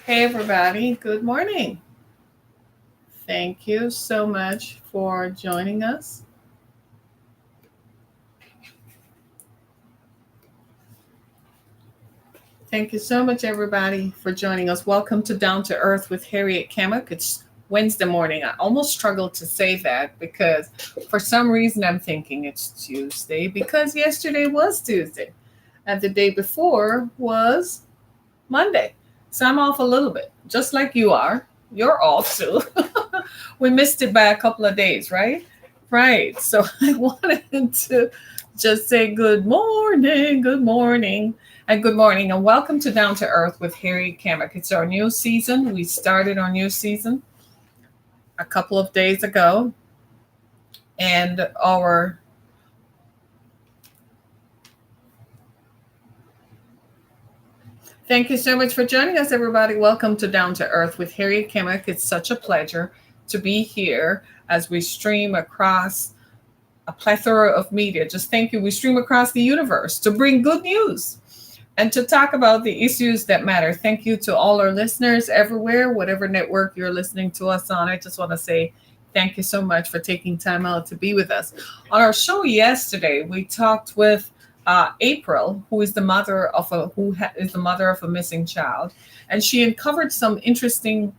Hey, everybody. Good morning. Thank you so much for joining us. Thank you so much, everybody, for joining us. Welcome to Down to Earth with Harriet Kamek. It's Wednesday morning. I almost struggled to say that because for some reason I'm thinking it's Tuesday because yesterday was Tuesday and the day before was Monday. So I'm off a little bit, just like you are. You're off too. We missed it by a couple of days, right? Right. So I wanted to just say good morning, and welcome to Down to Earth with Harry Kamek. It's our new season. We started our new season a couple of days ago, and our thank you so much for joining us, everybody. Welcome to Down to Earth with Harry Kamek. It's such a pleasure to be here as we stream across a plethora of media. Just thank you. We stream across the universe to bring good news and to talk about the issues that matter. Thank you to all our listeners everywhere, whatever network you're listening to us on. I just want to say thank you so much for taking time out to be with us. On our show yesterday, we talked with April, who is the mother of is the mother of a missing child, and she uncovered some interesting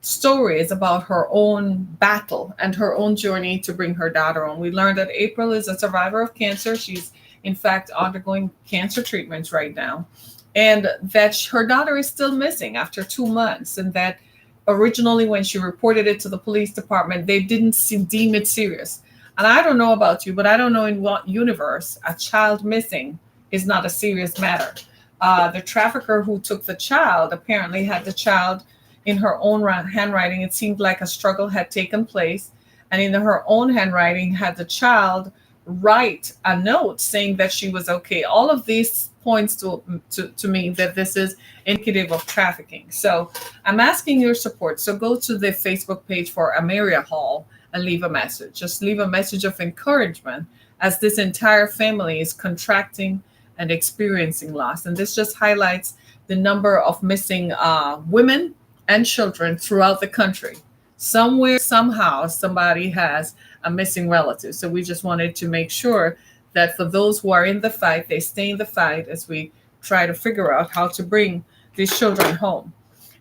stories about her own battle and her own journey to bring her daughter on. We learned that April is a survivor of cancer. She's in fact undergoing cancer treatments right now, and that her daughter is still missing after 2 months, and that originally when she reported it to the police department, they didn't deem it serious. And I don't know about you, but I don't know in what universe a child missing is not a serious matter. The trafficker who took the child apparently had the child in her own handwriting. It seemed like a struggle had taken place, and in her own handwriting had the child write a note saying that she was okay. All of these points to me that this is indicative of trafficking. So I'm asking your support. So go to the Facebook page for Ameria Hall and leave a message. Just leave a message of encouragement as this entire family is contracting and experiencing loss. And this just highlights the number of missing women and children throughout the country. Somewhere, somehow, somebody has a missing relative. So we just wanted to make sure that for those who are in the fight, they stay in the fight as we try to figure out how to bring these children home.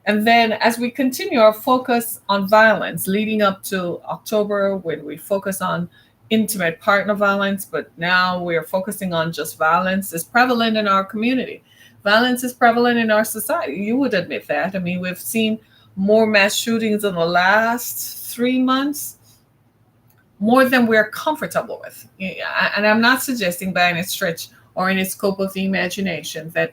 And then as we continue our focus on violence leading up to October, when we focus on intimate partner violence, but now we're focusing on just violence is prevalent in our community. Violence is prevalent in our society. You would admit that. I mean, we've seen more mass shootings in the last 3 months, more than we're comfortable with. And I'm not suggesting by any stretch or any scope of the imagination that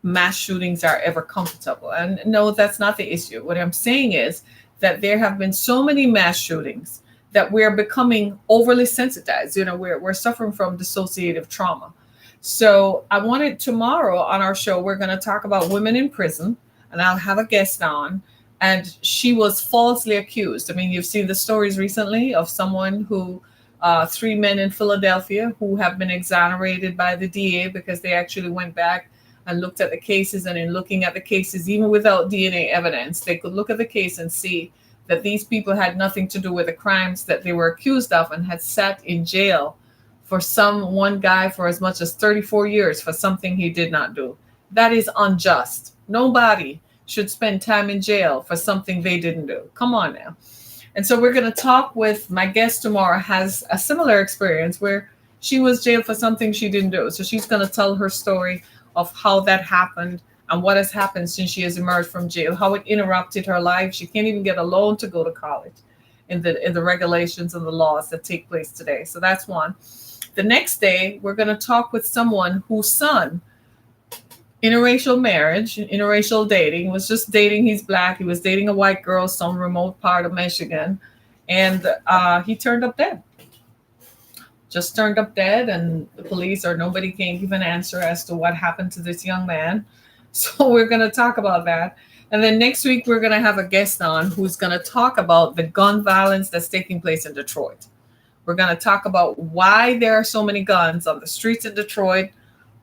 mass shootings are ever comfortable. And no, that's not the issue. What I'm saying is that there have been so many mass shootings that we're becoming overly sensitized. We're suffering from dissociative trauma. So I wanted tomorrow on our show, we're going to talk about women in prison, and I'll have a guest on. And she was falsely accused. I mean, you've seen the stories recently of someone who, 3 men in Philadelphia who have been exonerated by the DA because they actually went back and looked at the cases. And in looking at the cases, even without DNA evidence, they could look at the case and see that these people had nothing to do with the crimes that they were accused of and had sat in jail for one guy for as much as 34 years for something he did not do. That is unjust. Nobody should spend time in jail for something they didn't do. Come on now. And so we're going to talk with my guest tomorrow, has a similar experience where she was jailed for something she didn't do. So she's going to tell her story of how that happened and what has happened since she has emerged from jail, how it interrupted her life. She can't even get a loan to go to college in the regulations and the laws that take place today. So that's one. The next day, we're going to talk with someone whose son, interracial marriage, interracial dating, was just dating. He's black. He was dating a white girl, some remote part of Michigan. And he turned up dead. Just turned up dead. And the police or nobody can give an answer as to what happened to this young man. So we're going to talk about that. And then next week, we're going to have a guest on who's going to talk about the gun violence that's taking place in Detroit. We're going to talk about why there are so many guns on the streets in Detroit,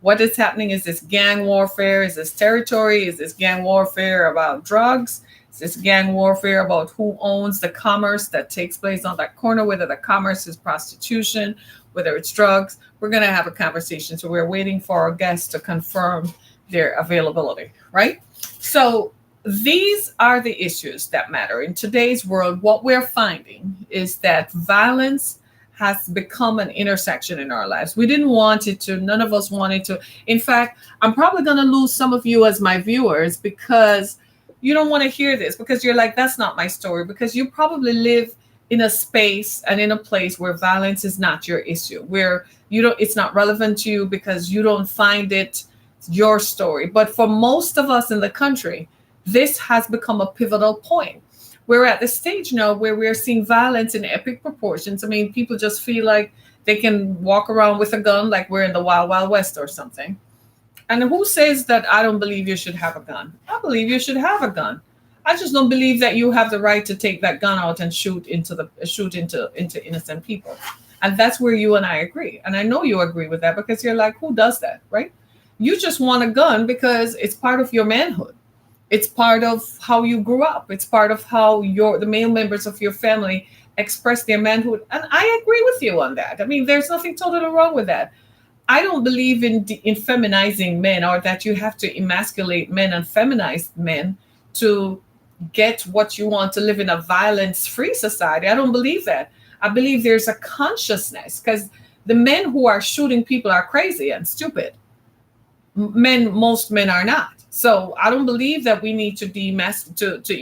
What is happening? Is this gang warfare? Is this territory? Is this gang warfare about drugs? Is this gang warfare about who owns the commerce that takes place on that corner, whether the commerce is prostitution, whether it's drugs? We're going to have a conversation. So we're waiting for our guests to confirm their availability, right? So these are the issues that matter. In today's world, what we're finding is that violence has become an intersection in our lives. We didn't want it to, none of us wanted to. In fact, I'm probably going to lose some of you as my viewers because you don't want to hear this, because you're like, that's not my story, because you probably live in a space and in a place where violence is not your issue, where you don't, it's not relevant to you because you don't find it your story. But for most of us in the country, this has become a pivotal point. We're at the stage now where we're seeing violence in epic proportions. I mean, people just feel like they can walk around with a gun like we're in the Wild Wild West or something. And who says that I don't believe you should have a gun? I believe you should have a gun. I just don't believe that you have the right to take that gun out and shoot into innocent people. And that's where you and I agree. And I know you agree with that, because you're like, who does that, right? You just want a gun because it's part of your manhood. It's part of how you grew up. It's part of how the male members of your family express their manhood. And I agree with you on that. I mean, there's nothing totally wrong with that. I don't believe in feminizing men, or that you have to emasculate men and feminize men to get what you want to live in a violence-free society. I don't believe that. I believe there's a consciousness, because the men who are shooting people are crazy and stupid. Most men are not. So I don't believe that we need to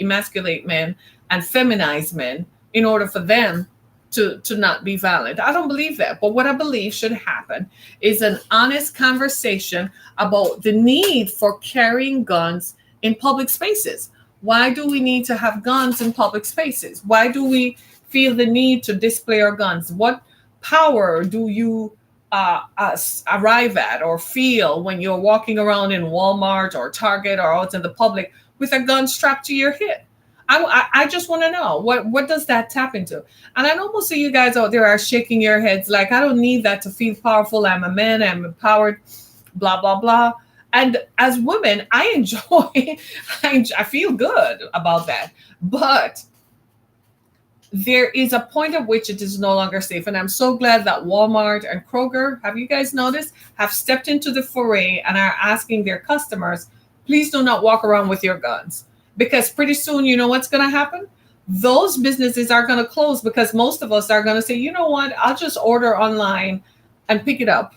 emasculate men and feminize men in order for them to not be violent. I don't believe that. But what I believe should happen is an honest conversation about the need for carrying guns in public spaces. Why do we need to have guns in public spaces? Why do we feel the need to display our guns? What power do you arrive at or feel when you're walking around in Walmart or Target or out in the public with a gun strapped to your hip? I just want to know, what does that tap into? And I know most of you guys out there are shaking your heads like, I don't need that to feel powerful. I'm a man, I'm empowered, blah, blah, blah. And as women, I enjoy, I feel good about that. But there is a point at which it is no longer safe. And I'm so glad that Walmart and Kroger, have you guys noticed, have stepped into the foray and are asking their customers, please do not walk around with your guns. Because pretty soon, you know what's going to happen? Those businesses are going to close, because most of us are going to say, you know what, I'll just order online and pick it up,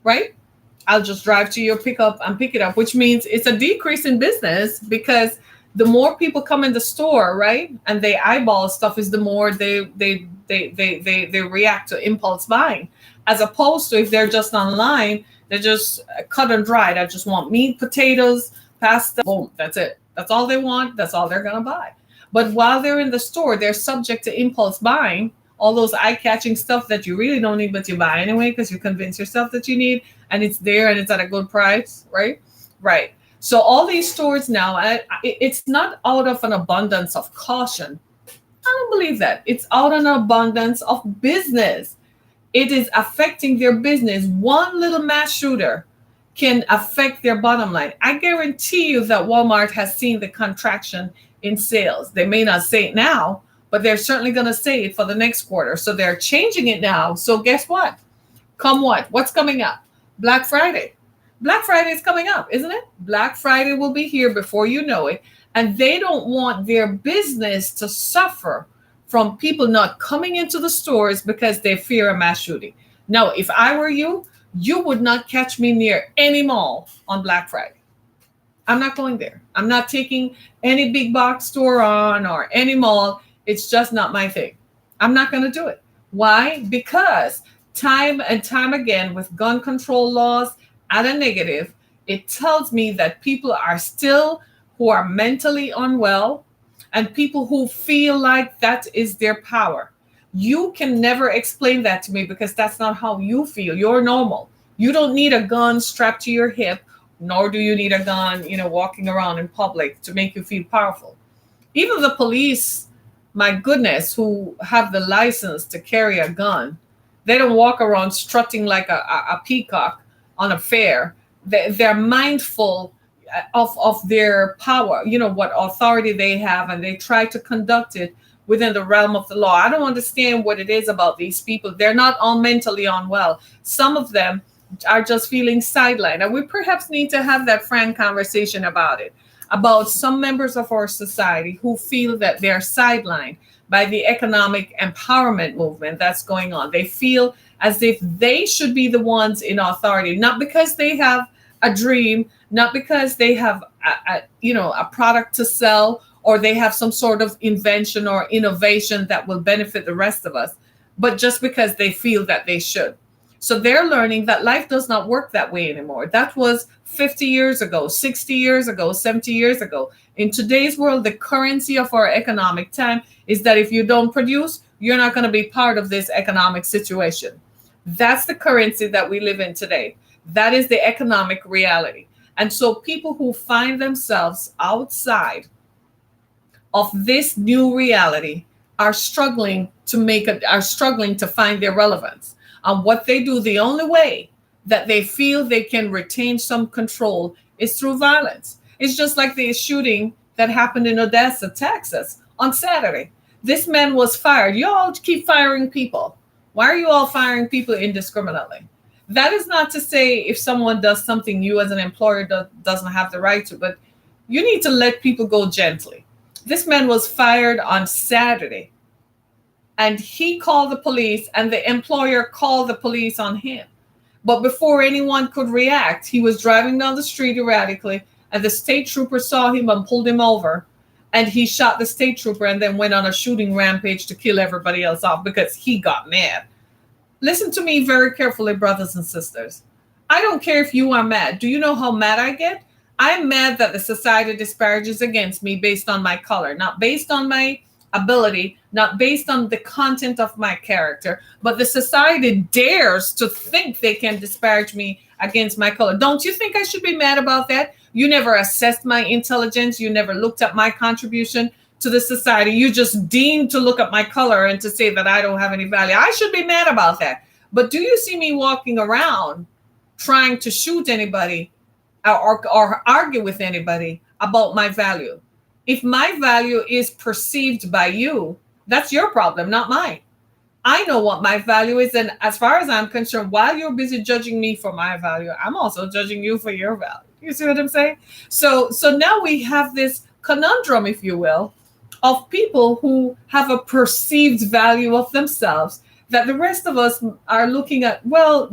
right? I'll just drive to your pickup and pick it up, which means it's a decrease in business, because the more people come in the store, right, and they eyeball stuff, is the more they react to impulse buying, as opposed to if they're just online, they're just cut and dried. I just want meat, potatoes, pasta, boom, that's it. That's all they want. That's all they're going to buy. But while they're in the store, they're subject to impulse buying, all those eye-catching stuff that you really don't need, but you buy anyway because you convince yourself that you need, and it's there and it's at a good price, right? Right. So all these stores now, it's not out of an abundance of caution. I don't believe that. It's out of an abundance of business. It is affecting their business. One little mass shooter can affect their bottom line. I guarantee you that Walmart has seen the contraction in sales. They may not say it now, but they're certainly going to say it for the next quarter. So they're changing it now. So guess what? Come what? What's coming up? Black Friday. Black Friday is coming up, isn't it? Black Friday will be here before you know it. And they don't want their business to suffer from people not coming into the stores because they fear a mass shooting. Now, if I were you, you would not catch me near any mall on Black Friday. I'm not going there. I'm not taking any big box store on or any mall. It's just not my thing. I'm not going to do it. Why? Because time and time again, with gun control laws at a negative, it tells me that people are still who are mentally unwell and people who feel like that is their power. You can never explain that to me, because that's not how you feel. You're normal. You don't need a gun strapped to your hip, nor do you need a gun, walking around in public to make you feel powerful. Even the police, my goodness, who have the license to carry a gun, they don't walk around strutting like a peacock on a fair, they're mindful of their power, what authority they have, and they try to conduct it within the realm of the law. I don't understand what it is about these people. They're not all mentally unwell. Some of them are just feeling sidelined. And we perhaps need to have that frank conversation about it, about some members of our society who feel that they're sidelined by the economic empowerment movement that's going on. They feel as if they should be the ones in authority, not because they have a dream, not because they have a product to sell, or they have some sort of invention or innovation that will benefit the rest of us, but just because they feel that they should. So they're learning that life does not work that way anymore. That was 50 years ago, 60 years ago, 70 years ago. In today's world, the currency of our economic time is that if you don't produce, you're not going to be part of this economic situation. That's the currency that we live in today. That is the economic reality. And so people who find themselves outside of this new reality are struggling to find their relevance. And what they do, the only way that they feel they can retain some control is through violence. It's just like the shooting that happened in Odessa, Texas on Saturday. This man was fired. You all keep firing people. Why are you all firing people indiscriminately? That is not to say if someone does something you as an employer doesn't have the right to, but you need to let people go gently. This man was fired on Saturday, and he called the police, and the employer called the police on him. But before anyone could react, he was driving down the street erratically, and the state trooper saw him and pulled him over. And he shot the state trooper and then went on a shooting rampage to kill everybody else off because he got mad. Listen to me very carefully, brothers and sisters. I don't care if you are mad. Do you know how mad I get? I'm mad that the society disparages against me based on my color, not based on my ability, not based on the content of my character, but the society dares to think they can disparage me against my color. Don't you think I should be mad about that? You never assessed my intelligence. You never looked at my contribution to the society. You just deemed to look at my color and to say that I don't have any value. I should be mad about that. But do you see me walking around trying to shoot anybody or argue with anybody about my value? If my value is perceived by you, that's your problem, not mine. I know what my value is. And as far as I'm concerned, while you're busy judging me for my value, I'm also judging you for your value. You see what I'm saying? So now we have this conundrum, if you will, of people who have a perceived value of themselves that the rest of us are looking at. Well,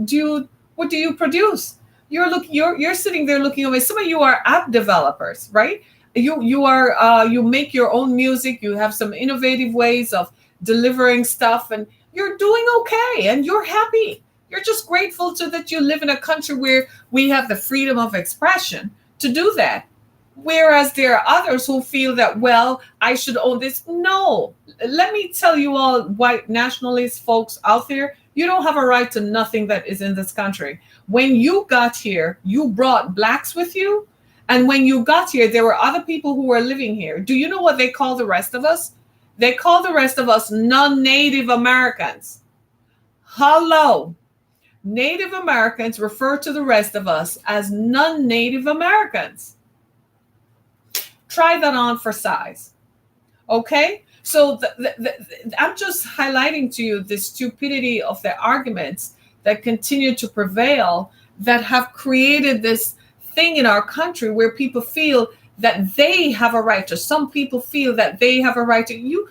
what do you produce? You're sitting there looking away. Some of you are app developers, right? You make your own music. You have some innovative ways of delivering stuff, and you're doing okay, and you're happy. You're just grateful that you live in a country where we have the freedom of expression to do that. Whereas there are others who feel that, well, I should own this. No, let me tell you all, white nationalist folks out there, you don't have a right to nothing that is in this country. When you got here, you brought blacks with you. And when you got here, there were other people who were living here. Do you know what they call the rest of us? They call the rest of us non-Native Americans. Hello. Native Americans refer to the rest of us as non-Native Americans. Try that on for size. Okay? So I'm just highlighting to you the stupidity of the arguments that continue to prevail that have created this thing in our country where people feel that they have a right to. Some people feel that they have a right to. You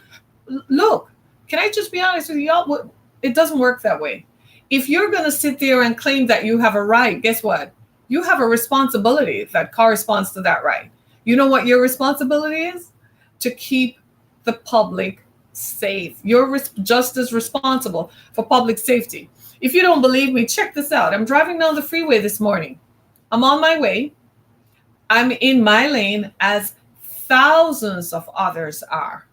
look, can I just be honest with y'all? It doesn't work that way. If you're going to sit there and claim that you have a right, guess what? You have a responsibility that corresponds to that right. You know what your responsibility is? To keep the public safe. You're just as responsible for public safety. If you don't believe me, check this out. I'm driving down the freeway this morning. I'm on my way. I'm in my lane as thousands of others are.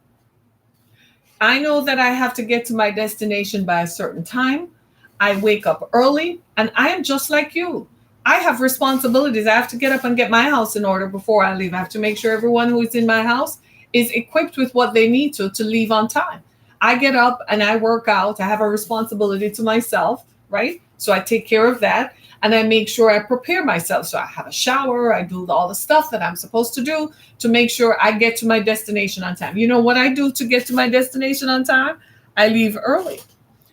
I know that I have to get to my destination by a certain time. I wake up early, and I am just like you. I have responsibilities. I have to get up and get my house in order before I leave. I have to make sure everyone who is in my house is equipped with what they need to leave on time. I get up and I work out. I have a responsibility to myself, right? So I take care of that. and I make sure I prepare myself. So I have a shower, I do all the stuff that I'm supposed to do to make sure I get to my destination on time. You know what I do to get to my destination on time? I leave early.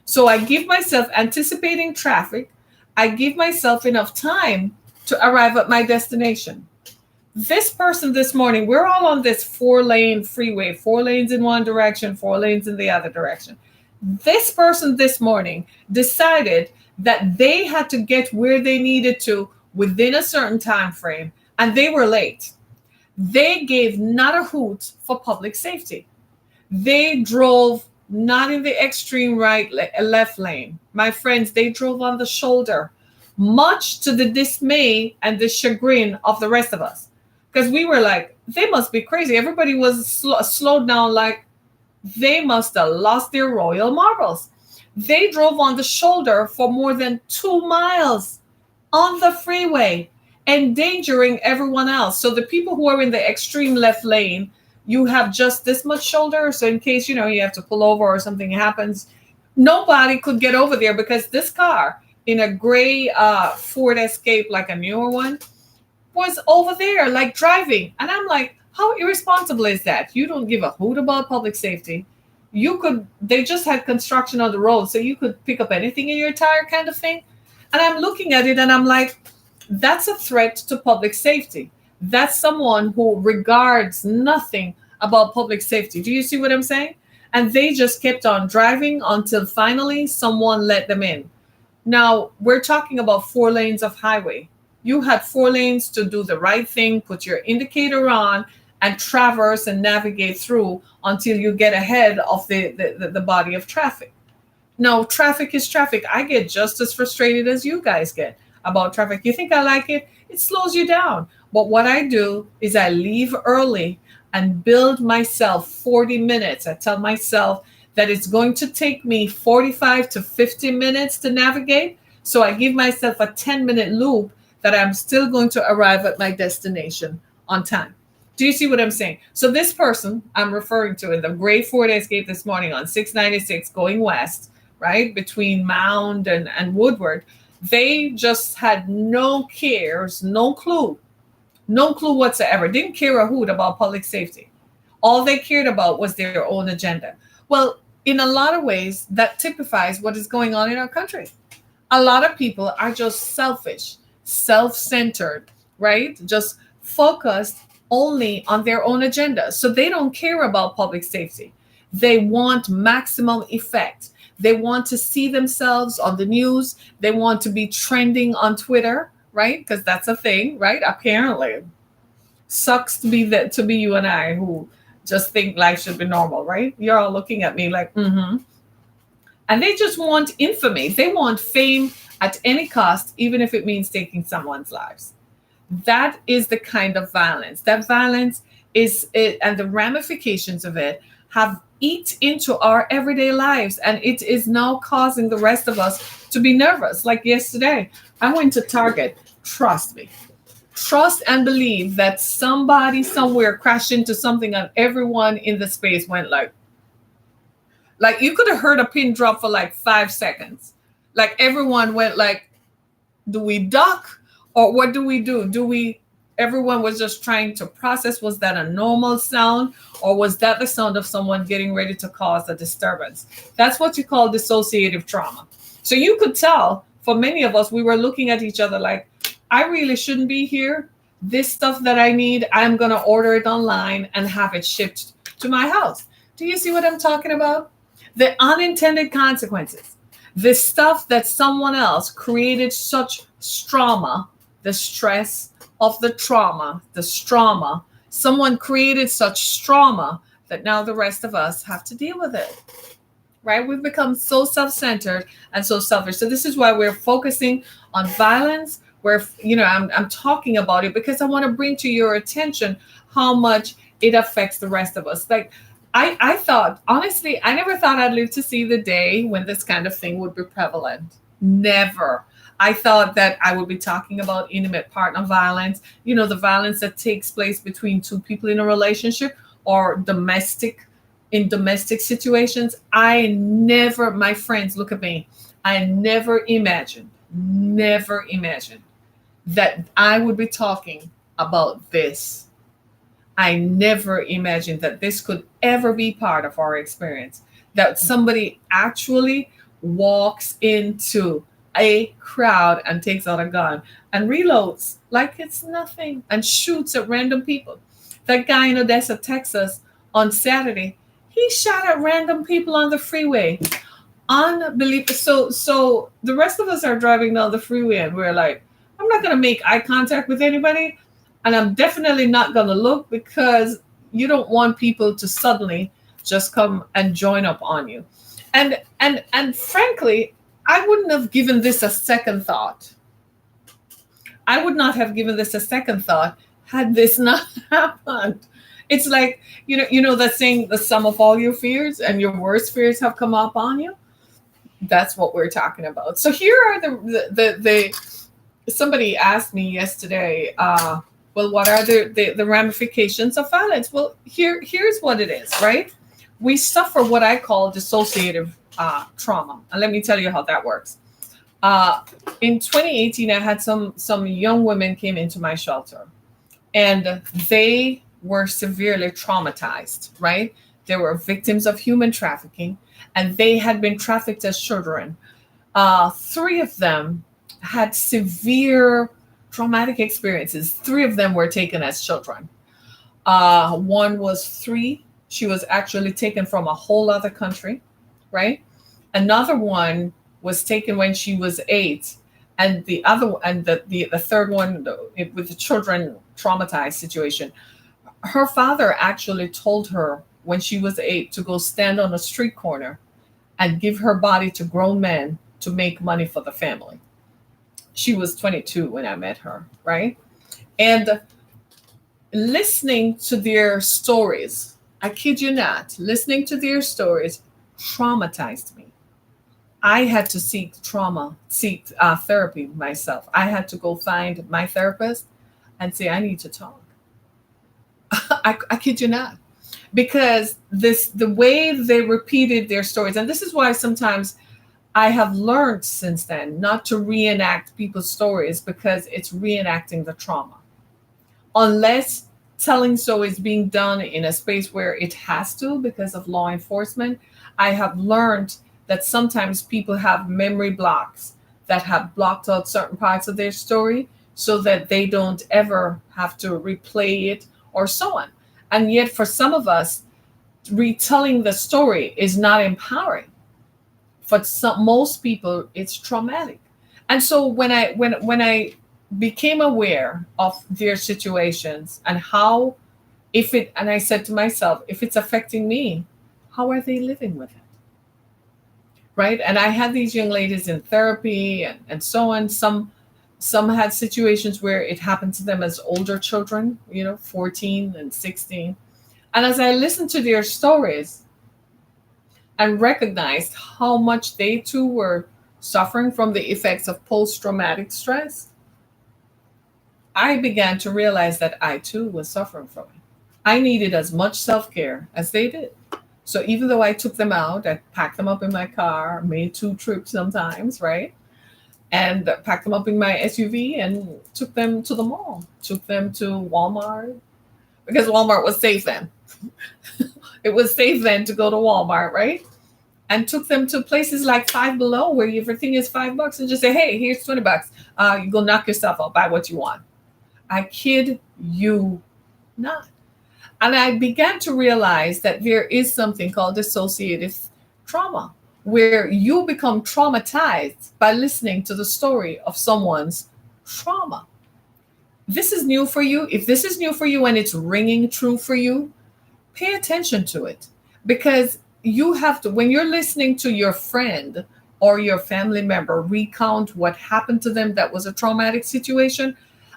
So I give myself, anticipating traffic, I give myself enough time to arrive at my destination. This person this morning, we're all on this 4-lane freeway, 4 lanes in one direction, 4 lanes in the other direction. This person this morning decided that they had to get where they needed to within a certain time frame, and they were late. They gave not a hoot for public safety. They drove not in the extreme left lane. My friends, they drove on the shoulder, much to the dismay and the chagrin of the rest of us. Because we were like, they must be crazy. Everybody was slowed down, like they must have lost their royal marbles. They drove on the shoulder for more than 2 miles on the freeway, endangering everyone else. So the people who are in the extreme left lane, you have just this much shoulder. So in case, you have to pull over or something happens, nobody could get over there because this car in a gray Ford Escape, like a newer one, was over there, like driving. And I'm like, how irresponsible is that? You don't give a hoot about public safety. They just had construction on the road, so you could pick up anything in your tire kind of thing. And I'm looking at it and I'm like, that's a threat to public safety. That's someone who regards nothing about public safety. Do you see what I'm saying? And they just kept on driving until finally someone let them in. Now, we're talking about 4 lanes of highway. You had 4 lanes to do the right thing, put your indicator on, and traverse and navigate through until you get ahead of the body of traffic. Now, traffic is traffic. I get just as frustrated as you guys get about traffic. You think I like it? It slows you down. But what I do is I leave early and build myself 40 minutes. I tell myself that it's going to take me 45 to 50 minutes to navigate. So I give myself a 10-minute loop that I'm still going to arrive at my destination on time. Do you see what I'm saying? So this person I'm referring to in the gray Ford Escape this morning on 696 going west, right, between Mound and Woodward, they just had no cares, no clue whatsoever. Didn't care a hoot about public safety. All they cared about was their own agenda. Well, in a lot of ways, that typifies what is going on in our country. A lot of people are just selfish, self-centered, right? Just focused only on their own agenda. So they don't care about public safety. They want maximum effect. They want to see themselves on the news. They want to be trending on Twitter, right? Because that's a thing, right? Apparently. Sucks to be you and I who just think life should be normal, right? You're all looking at me like, mm-hmm. And they just want infamy. They want fame at any cost, even if it means taking someone's lives. That is the kind of violence. That violence is it, and the ramifications of it have eat into our everyday lives. And it is now causing the rest of us to be nervous. Like yesterday, I went to Target. Trust me. Trust and believe that somebody somewhere crashed into something and everyone in the space went like you could have heard a pin drop for like 5 seconds. Like everyone went like, do we duck or what do we do? Everyone was just trying to process, was that a normal sound or was that the sound of someone getting ready to cause a disturbance? That's what you call dissociative trauma. So you could tell for many of us, we were looking at each other like, I really shouldn't be here. This stuff that I need, I'm going to order it online and have it shipped to my house. Do you see what I'm talking about? The unintended consequences, the stuff that someone else created such trauma, the stress of the trauma, the stroma. Someone created such trauma that now the rest of us have to deal with it. Right? We've become so self-centered and so selfish. So this is why we're focusing on violence. I'm talking about it because I want to bring to your attention how much it affects the rest of us. Like I thought, honestly, I never thought I'd live to see the day when this kind of thing would be prevalent. Never. I thought that I would be talking about intimate partner violence, the violence that takes place between two people in a relationship or domestic situations. My friends, look at me. I never imagined, never imagined that I would be talking about this. I never imagined that this could ever be part of our experience. That somebody actually walks into a crowd and takes out a gun and reloads like it's nothing and shoots at random people. That guy in Odessa, Texas on Saturday, he shot at random people on the freeway. Unbelievable. So the rest of us are driving down the freeway and we're like, I'm not gonna make eye contact with anybody, and I'm definitely not gonna look, because you don't want people to suddenly just come and join up on you. And frankly, I wouldn't have given this a second thought. I would not have given this a second thought had this not happened. It's like, you know that saying, the sum of all your fears and your worst fears have come up on you. That's what we're talking about. So here are the somebody asked me yesterday, well, what are the ramifications of violence? Well, here's what it is, right? We suffer what I call dissociative trauma, and let me tell you how that works. In 2018, I had some young women came into my shelter, and they were severely traumatized, right? They were victims of human trafficking, and they had been trafficked as children. Three of them had severe traumatic experiences. Three of them were taken as children. One was 3. She was actually taken from a whole other country, right? Another one was taken when she was 8, and the third one, with the children traumatized situation. Her father actually told her when she was 8 to go stand on a street corner and give her body to grown men to make money for the family. She was 22 when I met her, right? And listening to their stories, I kid you not, listening to their stories traumatized me. I had to seek therapy myself. I had to go find my therapist and say, I need to talk. I kid you not, because the way they repeated their stories, and this is why sometimes I have learned since then not to reenact people's stories, because it's reenacting the trauma. Unless telling so is being done in a space where it has to because of law enforcement, I have learned that sometimes people have memory blocks that have blocked out certain parts of their story so that they don't ever have to replay it or so on. And yet for some of us, retelling the story is not empowering. For most people, it's traumatic. And so when I became aware of their situations and how, and I said to myself, if it's affecting me, how are they living with it? Right? And I had these young ladies in therapy and so on. Some had situations where it happened to them as older children, 14 and 16. And as I listened to their stories and recognized how much they too were suffering from the effects of post-traumatic stress, I began to realize that I too was suffering from it. I needed as much self-care as they did. So even though I took them out, I packed them up in my car, made 2 trips sometimes, right? And packed them up in my SUV and took them to the mall, took them to Walmart, because Walmart was safe then. It was safe then to go to Walmart, right? And took them to places like Five Below, where everything is $5, and just say, hey, here's $20. You go knock yourself out, buy what you want. I kid you not. And I began to realize that there is something called dissociative trauma, where you become traumatized by listening to the story of someone's trauma. This is new for you. If this is new for you and it's ringing true for you, pay attention to it, because you have to, when you're listening to your friend or your family member recount what happened to them that was a traumatic situation,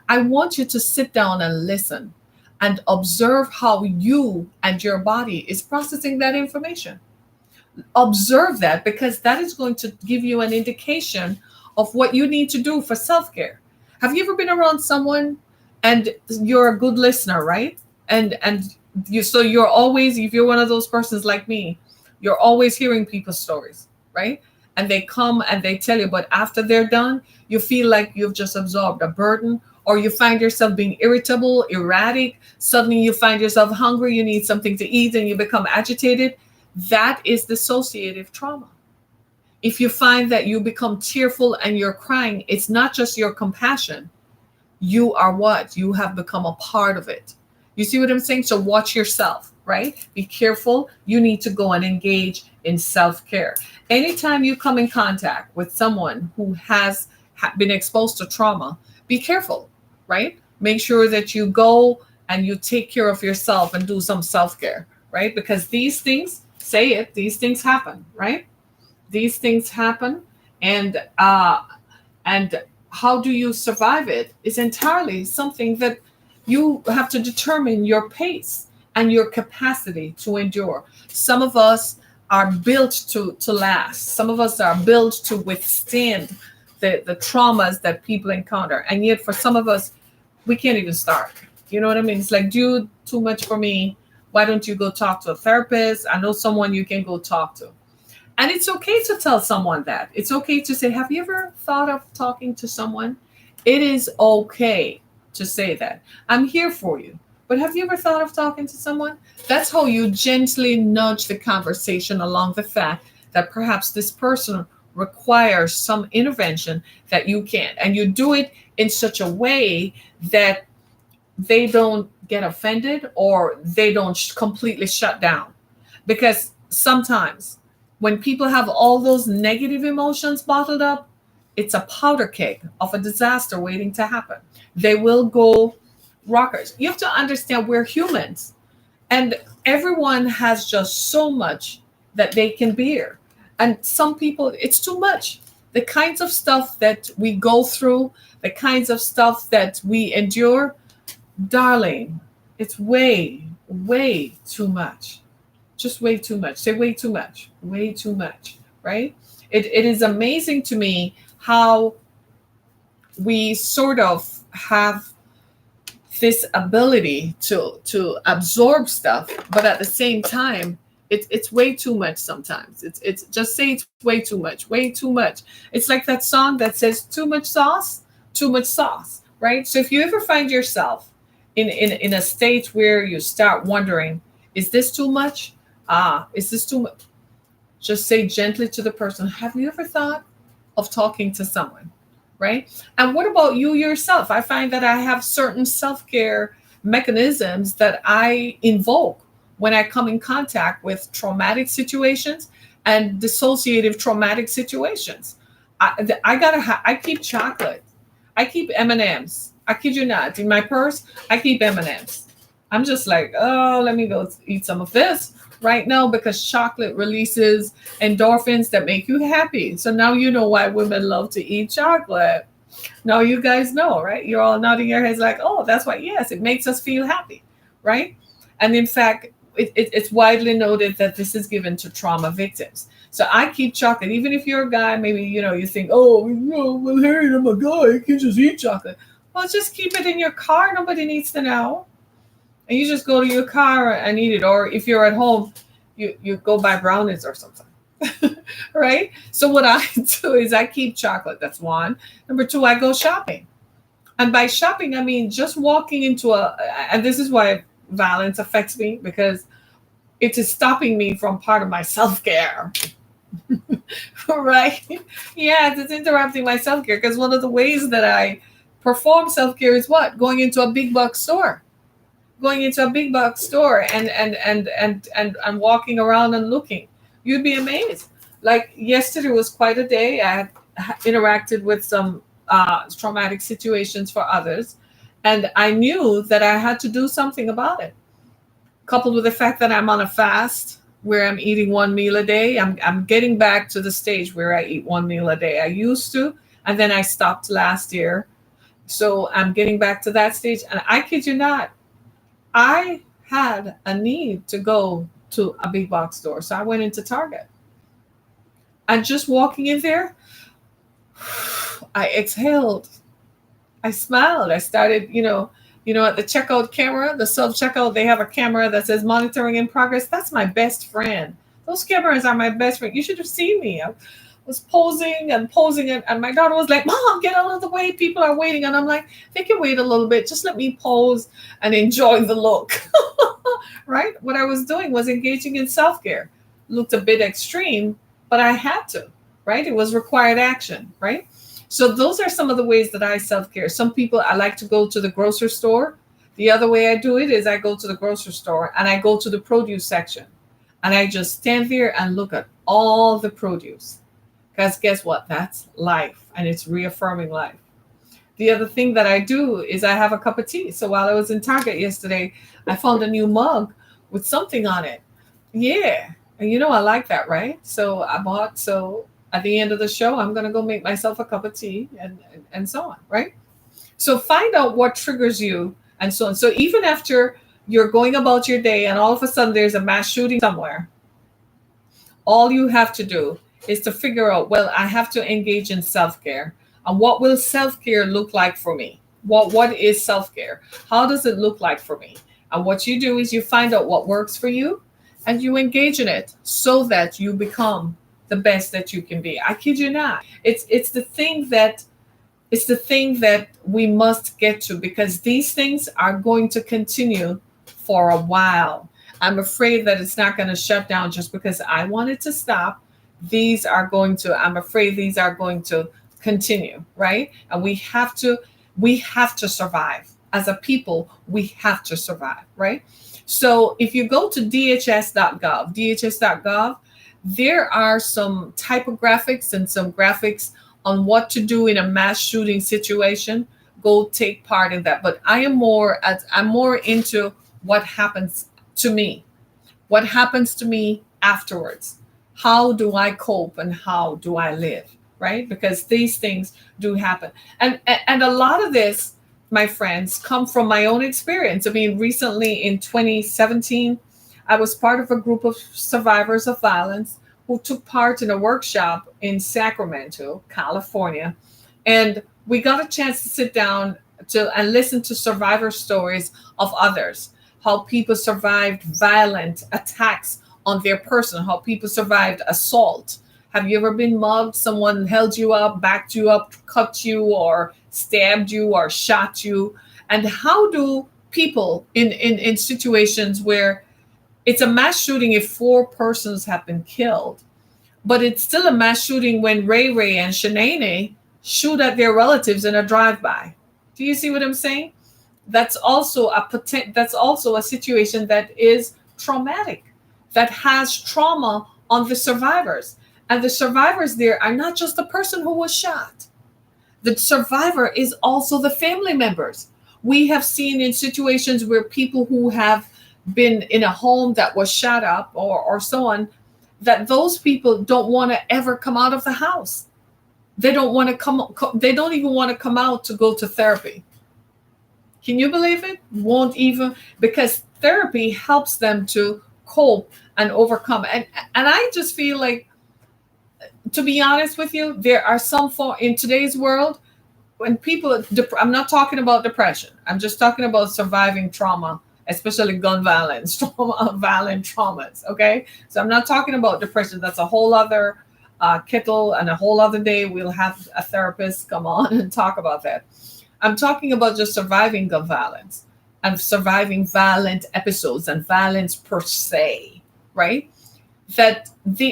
I want you to sit down and listen and observe how you and your body is processing that information. Observe that, because that is going to give you an indication of what you need to do for self-care. Have you ever been around someone and you're a good listener, right? And you're always, if you're one of those persons like me, you're always hearing people's stories, right? and they come and they tell you, but after they're done, you feel like you've just absorbed a burden, or you find yourself being irritable, erratic. Suddenly you find yourself hungry, you need something to eat, and you become agitated. That is dissociative trauma. If you find that you become tearful and you're crying, it's not just your compassion. You are what? You have become a part of it. You see what I'm saying? So watch yourself, right? Be careful. You need to go and engage in self care. Anytime you come in contact with someone who has been exposed to trauma, be careful, right? Make sure that you go and you take care of yourself and do some self care, right? Because these things, say it, these things happen, right? These things happen, and and how do you survive it is entirely something that you have to determine your pace and your capacity to endure. Some of us are built to last. Some of us are built to withstand the traumas that people encounter. And yet for some of us, we can't even start. You know what I mean? It's like, dude, too much for me. Why don't you go talk to a therapist? I know someone you can go talk to. And it's okay to tell someone that. It's okay to say, have you ever thought of talking to someone? It is okay to say that. I'm here for you. But have you ever thought of talking to someone? That's how you gently nudge the conversation along the fact that perhaps this person requires some intervention that you can't. And you do it in such a way that they don't get offended or they don't completely shut down. Because sometimes when people have all those negative emotions bottled up, it's a powder keg of a disaster waiting to happen. They will go rockers. You have to understand we're humans, and everyone has just so much that they can bear. And some people, it's too much. The kinds of stuff that we go through, the kinds of stuff that we endure, darling, it's way, way too much. Just way too much. Say way too much, right? It is amazing to me how we sort of have this ability to absorb stuff, but at the same time, it's way too much sometimes. It's just say it's way too much. It's like that song that says too much sauce, right? So if you ever find yourself in a state where you start wondering, is this too much? Is this too much? Just say gently to the person, have you ever thought of talking to someone? Right? And what about you yourself? I find that I have certain self care mechanisms that I invoke when I come in contact with traumatic situations and dissociative traumatic situations. I keep chocolate. I keep M&Ms. I kid you not. In my purse, I keep M&Ms. I'm just like, oh, let me go eat some of this right now because chocolate releases endorphins that make you happy. So now you know why women love to eat chocolate. Now you guys know, right? You're all nodding your heads like, oh, that's why. Yes, it makes us feel happy, right? And in fact, it's widely noted that this is given to trauma victims. So I keep chocolate, even if you're a guy, maybe, you think, oh, well, Harry, I'm a guy, I can just eat chocolate. Well, just keep it in your car. Nobody needs to know. And you just go to your car and eat it. Or if you're at home, you go buy brownies or something. Right? So what I do is I keep chocolate. That's one. Number two, I go shopping. And by shopping, I mean just walking into and this is why violence affects me, because it is stopping me from part of my self-care. Right? Yes, it's interrupting my self-care, because one of the ways that I perform self-care is what? Going into a big box store. Going into a big box store and walking around and looking. You'd be amazed. Like yesterday was quite a day. I had interacted with some traumatic situations for others, and I knew that I had to do something about it. Coupled with the fact that I'm on a fast where I'm eating one meal a day, I'm getting back to the stage where I eat one meal a day. I used to, and then I stopped last year. So I'm getting back to that stage. And I kid you not, I had a need to go to a big box store. So I went into Target. And just walking in there, I exhaled. I smiled. I started, at the checkout camera, the self checkout, they have a camera that says monitoring in progress. That's my best friend. Those cameras are my best friend. You should have seen me. was posing and posing, and my daughter was like, "Mom, get out of the way. People are waiting." And I'm like, "They can wait a little bit. Just let me pose and enjoy the look." Right? What I was doing was engaging in self care. Looked a bit extreme, but I had to, right? It was required action, right? So those are some of the ways that I self care. Some people, I like to go to the grocery store. The other way I do it is I go to the grocery store and I go to the produce section and I just stand there and look at all the produce. Because guess what? That's life and it's reaffirming life. The other thing that I do is I have a cup of tea. So while I was in Target yesterday, I found a new mug with something on it. Yeah. And I like that, right? So I bought, so at the end of the show, I'm going to go make myself a cup of tea and so on, right? So find out what triggers you and so on. So even after you're going about your day and all of a sudden there's a mass shooting somewhere, all you have to do is to figure out, well, I have to engage in self-care. And what will self-care look like for me? What is self-care? How does it look like for me? And what you do is you find out what works for you and you engage in it so that you become the best that you can be. I kid you not. It's the thing that we must get to, because these things are going to continue for a while. I'm afraid that it's not going to shut down just because I want it to stop. I'm afraid these are going to continue, right? And we have to survive. As a people, we have to survive, right? So if you go to dhs.gov, there are some typographics and some graphics on what to do in a mass shooting situation. Go take part in that. But I'm more into what happens to me. What happens to me afterwards? How do I cope and how do I live? Right? Because these things do happen. And a lot of this, my friends, come from my own experience. I mean, recently in 2017, I was part of a group of survivors of violence who took part in a workshop in Sacramento, California. And we got a chance to sit down and listen to survivor stories of others, how people survived violent attacks on their person, how people survived assault. Have you ever been mugged? Someone held you up, backed you up, cut you, or stabbed you, or shot you? And how do people in situations where it's a mass shooting if 4 persons have been killed, but it's still a mass shooting when Ray Ray and Shanae shoot at their relatives in a drive-by? Do you see what I'm saying? That's also a situation that is traumatic, that has trauma on the survivors. And the survivors there are not just the person who was shot. The survivor is also the family members. We have seen in situations where people who have been in a home that was shot up or so on, that those people don't want to ever come out of the house. They don't want to they don't even want to come out to go to therapy. Can you believe it? Won't even, because therapy helps them to cope and overcome. And I just feel like, to be honest with you, there are some in today's world when people, I'm not talking about depression. I'm just talking about surviving trauma, especially gun violence, violent traumas. Okay, so I'm not talking about depression. That's a whole other kettle and a whole other day. We'll have a therapist come on and talk about that. I'm talking about just surviving gun violence and surviving violent episodes and violence per se, right?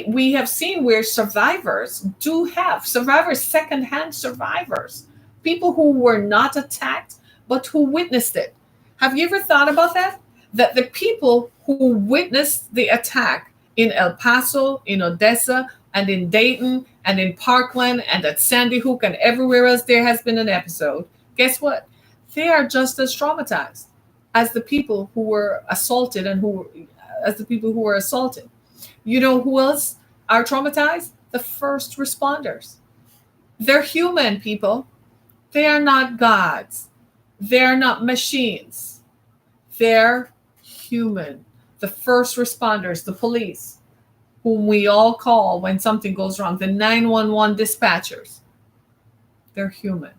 We have seen where survivors, secondhand survivors, people who were not attacked, but who witnessed it. Have you ever thought about that? That the people who witnessed the attack in El Paso, in Odessa, and in Dayton, and in Parkland, and at Sandy Hook, and everywhere else there has been an episode, guess what? They are just as traumatized as the people who were assaulted You know who else are traumatized? The first responders. They're human people. They are not gods. They're not machines. They're human. The first responders, the police, whom we all call when something goes wrong, the 911 dispatchers, they're human.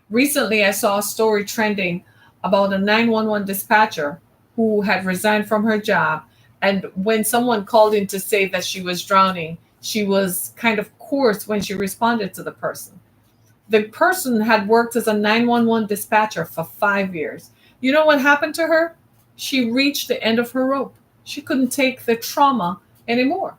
Recently, I saw a story trending about a 911 dispatcher who had resigned from her job. And when someone called in to say that she was drowning, She was kind of coarse when she responded to the person. The person had worked as a 911 dispatcher for 5 years. You know what happened to her? She reached the end of her rope. She couldn't take the trauma anymore.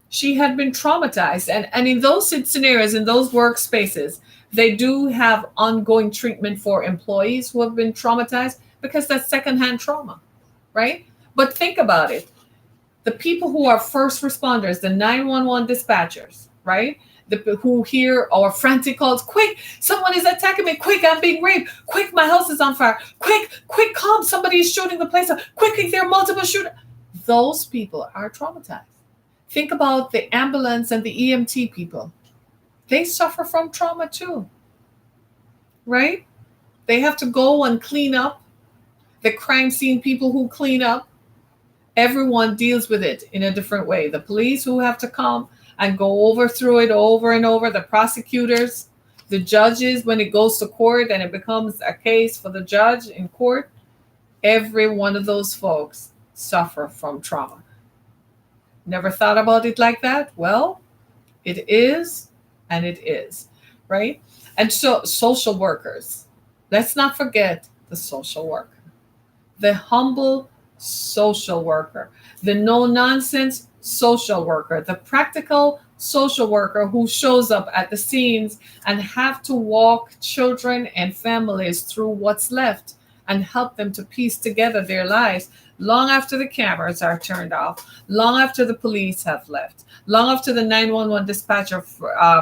She had been traumatized. And in those scenarios, in those workspaces, they do have ongoing treatment for employees who have been traumatized because that's secondhand trauma, right? But think about it. The people who are first responders, the 911 dispatchers, right? Who hear our frantic calls, quick, someone is attacking me, quick, I'm being raped, quick, my house is on fire, quick, quick, come, somebody is shooting the place up, quick, there are multiple shooters. Those people are traumatized. Think about the ambulance and the EMT people. They suffer from trauma too, right? They have to go and clean up. The crime scene people who clean up, everyone deals with it in a different way. The police who have to come and go through it over and over, the prosecutors, the judges, when it goes to court and it becomes a case for the judge in court, every one of those folks suffer from trauma. Never thought about it like that? Well, it is, and it is, right? And so, social workers, let's not forget the social worker, the humble social worker, the no nonsense social worker, the practical social worker who shows up at the scenes and have to walk children and families through what's left and help them to piece together their lives long after the cameras are turned off, long after the police have left, long after the 911 dispatcher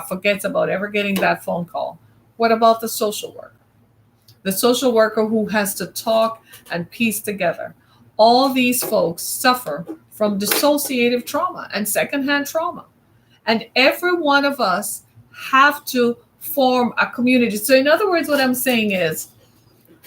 forgets about ever getting that phone call. What about the social worker? The social worker who has to talk and piece together. All these folks suffer from dissociative trauma and secondhand trauma. And every one of us have to form a community. So in other words, what I'm saying is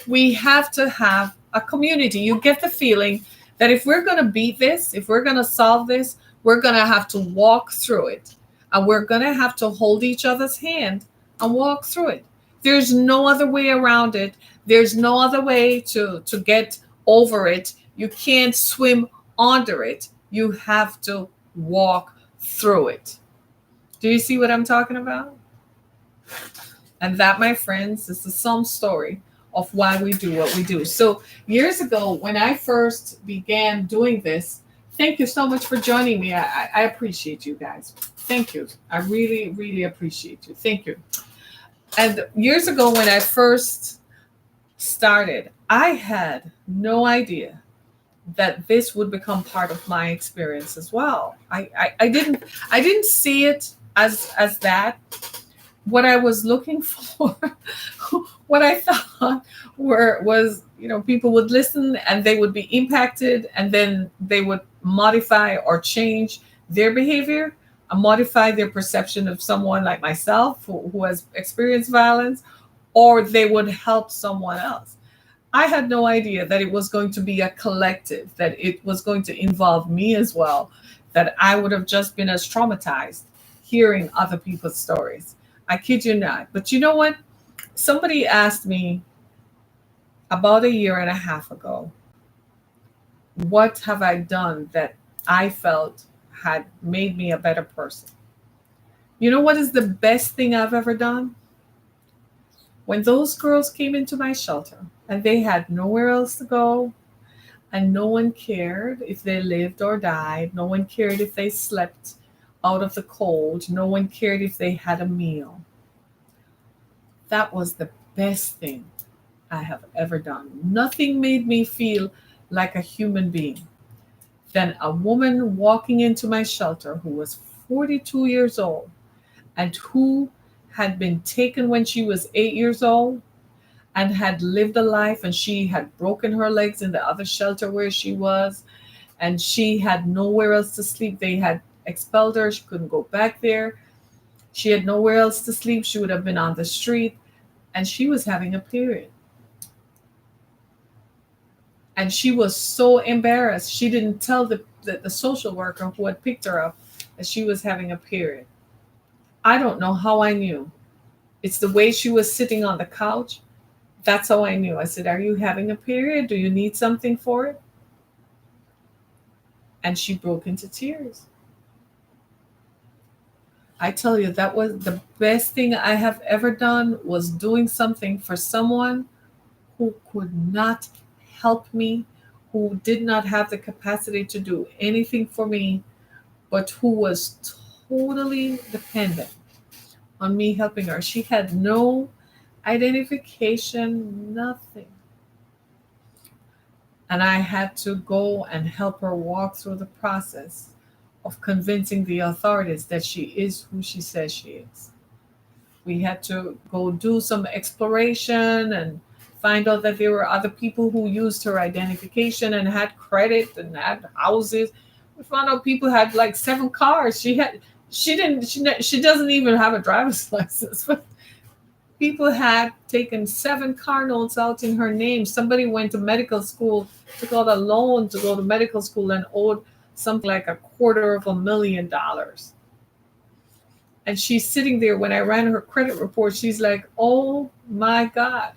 we have to have a community. You get the feeling that if we're going to beat this, if we're going to solve this, we're going to have to walk through it. And we're going to have to hold each other's hand and walk through it. There's no other way around it. There's no other way to get over it. You can't swim under it. You have to walk through it. Do you see what I'm talking about? And that, my friends, is the sum story of why we do what we do. So years ago, when I first began doing this, thank you so much for joining me. I appreciate you guys. Thank you. I really, really appreciate you. Thank you. And years ago, when I first started, I had no idea that this would become part of my experience as well. I didn't see it as that. What I was looking for, what I thought was people would listen and they would be impacted, and then they would modify or change their behavior and modify their perception of someone like myself who has experienced violence, or they would help someone else. I had no idea that it was going to be a collective, that it was going to involve me as well, that I would have just been as traumatized hearing other people's stories. I kid you not. But you know what? Somebody asked me about a year and a half ago, what have I done that I felt had made me a better person? You know what is the best thing I've ever done? When those girls came into my shelter and they had nowhere else to go, and no one cared if they lived or died, no one cared if they slept out of the cold, no one cared if they had a meal. That was the best thing I have ever done. Nothing made me feel like a human being than a woman walking into my shelter who was 42 years old and who had been taken when she was 8 years old and had lived a life, and she had broken her legs in the other shelter where she was, and she had nowhere else to sleep. They had expelled her. She couldn't go back there. She had nowhere else to sleep. She would have been on the street, and she was having a period. And she was so embarrassed. She didn't tell the social worker who had picked her up that she was having a period. I don't know how I knew. It's the way she was sitting on the couch. That's how I knew. I said, "Are you having a period? Do you need something for it?" And she broke into tears. I tell you, that was the best thing I have ever done, was doing something for someone who could not help me, who did not have the capacity to do anything for me, but who was totally dependent on me helping her. She had no identification, nothing. And I had to go and help her walk through the process of convincing the authorities that she is who she says she is. We had to go do some exploration and find out that there were other people who used her identification and had credit and had houses. We found out people had like 7 cars. She doesn't even have a driver's license. But people had taken 7 car notes out in her name. Somebody went to medical school, took out a loan to go to medical school and owed something like $250,000. And she's sitting there. When I ran her credit report, she's like, oh my God.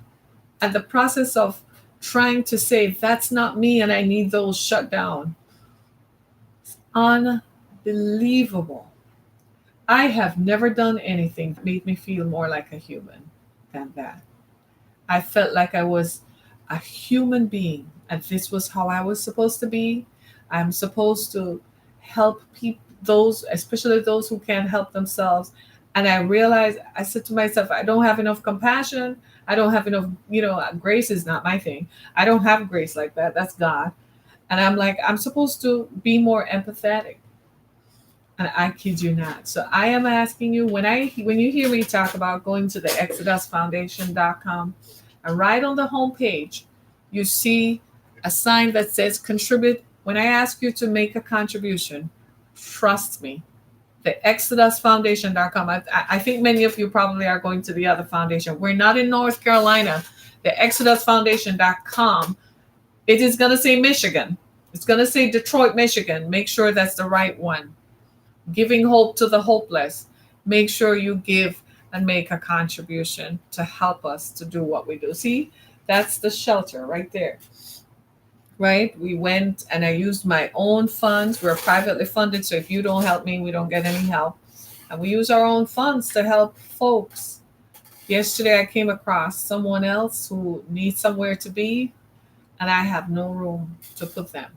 And the process of trying to say, that's not me and I need those shut down. Unbelievable. I have never done anything that made me feel more like a human than that. I felt like I was a human being, and this was how I was supposed to be. I'm supposed to help people, those, especially those who can't help themselves. And I realized, I said to myself, I don't have enough compassion. I don't have enough, grace is not my thing. I don't have grace like that. That's God. And I'm like, I'm supposed to be more empathetic. And I kid you not. So I am asking you, when you hear me talk about going to the ExodusFoundation.com, and right on the homepage, you see a sign that says contribute. When I ask you to make a contribution, trust me, the ExodusFoundation.com. I think many of you probably are going to the other foundation. We're not in North Carolina. The ExodusFoundation.com, it is going to say Michigan. It's going to say Detroit, Michigan. Make sure that's the right one. Giving hope to the hopeless. Make sure you give and make a contribution to help us to do what we do. See, that's the shelter right there. Right? We went and I used my own funds. We're privately funded. So if you don't help me, we don't get any help. And we use our own funds to help folks. Yesterday, I came across someone else who needs somewhere to be, and I have no room to put them.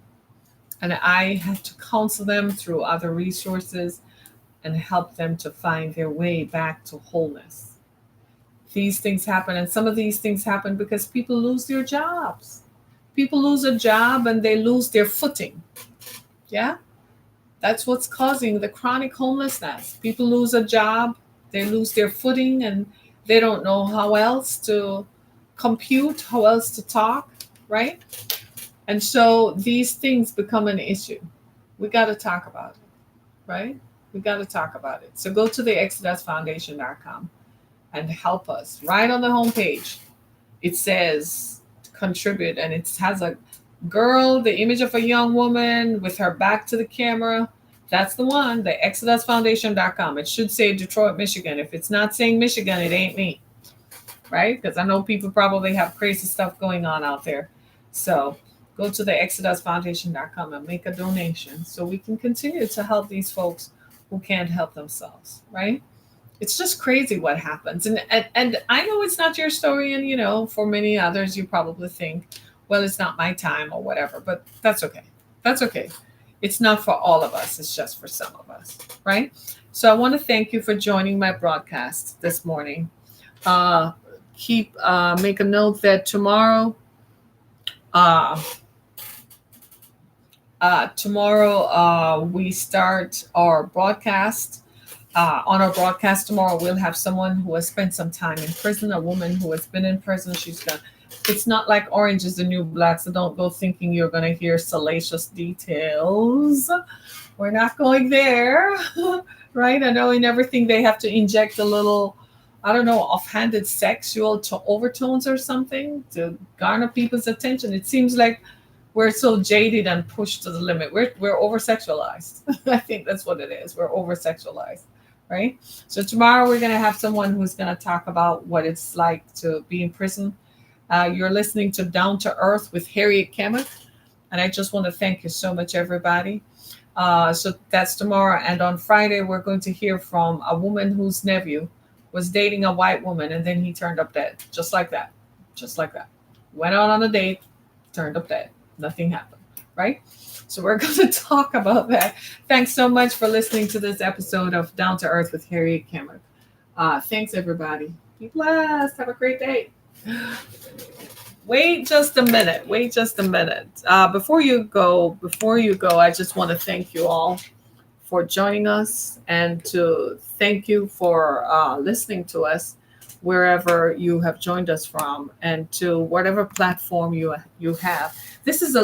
And I had to counsel them through other resources and help them to find their way back to wholeness. These things happen, and some of these things happen because people lose their jobs. People lose a job and they lose their footing. Yeah? That's what's causing the chronic homelessness. People lose a job, they lose their footing, and they don't know how else to compute, how else to talk, right? And so these things become an issue. We got to talk about it, right? We got to talk about it. So go to the ExodusFoundation.com and help us. Right on the homepage, it says contribute, and it has a girl, the image of a young woman with her back to the camera. That's the one, the ExodusFoundation.com. It should say Detroit, Michigan. If it's not saying Michigan, it ain't me, right? Because I know people probably have crazy stuff going on out there. So go to the ExodusFoundation.com and make a donation so we can continue to help these folks who can't help themselves, right? It's just crazy what happens. And I know it's not your story, and for many others, you probably think, well, it's not my time or whatever, but that's okay. That's okay. It's not for all of us. It's just for some of us, right? So I want to thank you for joining my broadcast this morning. Make a note that tomorrow, we start our broadcast. On our broadcast tomorrow, we'll have someone who has spent some time in prison, a woman who has been in prison. It's not like Orange is the New Black, so don't go thinking you're going to hear salacious details. We're not going there, right? I know in everything they have to inject a little, I don't know, offhanded sexual overtones or something to garner people's attention. It seems like we're so jaded and pushed to the limit. We're over-sexualized. I think that's what it is. We're over-sexualized, right? So tomorrow we're going to have someone who's going to talk about what it's like to be in prison. You're listening to Down to Earth with Harriet Kemick, and I just want to thank you so much, everybody. So that's tomorrow. And on Friday, we're going to hear from a woman whose nephew was dating a white woman, and then he turned up dead, just like that, just like that. Went out on a date, turned up dead. Nothing happened, right? So we're going to talk about that. Thanks so much for listening to this episode of Down to Earth with Harriet Kimmick. Thanks, everybody. Be blessed. Have a great day. Wait just a minute. Wait just a minute. Before you go, I just want to thank you all for joining us and to thank you for listening to us wherever you have joined us from and to whatever platform you have. This is a